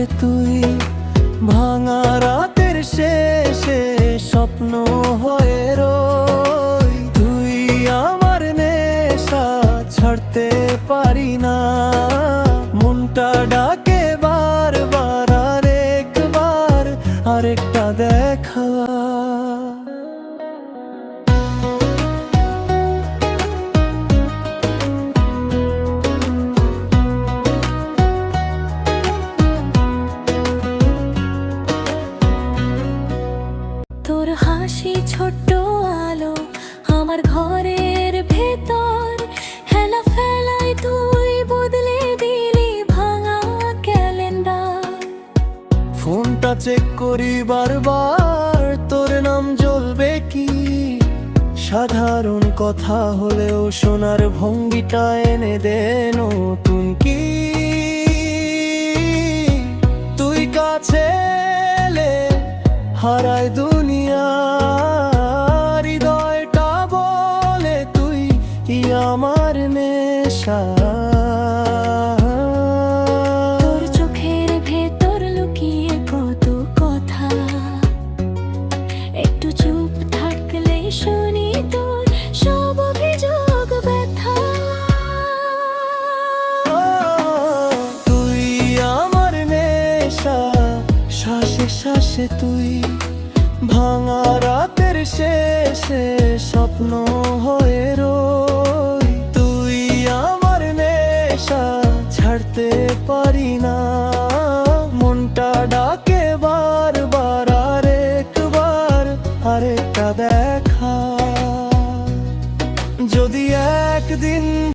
শ্বাসে তুই, ভাঙা রাতের শেষে স্বপ্ন হয়ে রই। তুই আমার নেশা, ছাড়তে পারি না। মনটা ডাকে বারবার, আরেকবার আরেকটা দেখা। তোর হাসি ছোট্ট আলো আমার ঘরের ভেতর, হেলা ফেলাই তুই বদলে দিলি ভাঙা ক্যালেন্ডার। ফোনটা চেক করি বারবার, তোর নাম জ্বলবে কি। সাধারণ কথা হলেও সোনার ভঙ্গিটা এনে দে নতুন কি। তুই কাছে এলে হারায় দুনিয়া, হৃদয়টা বলে তুই আমার নেশা। তোর চোখের ভেতর লুকিয়ে কত কথা, একটু চুপ থাকলে শুনি তোর সব অভিযোগ ব্যথা। তুই আমার নেশা, শ্বাসে শ্বাসে তুই, ভাঙা রাতের শেষে স্বপ্ন হয়ে রই।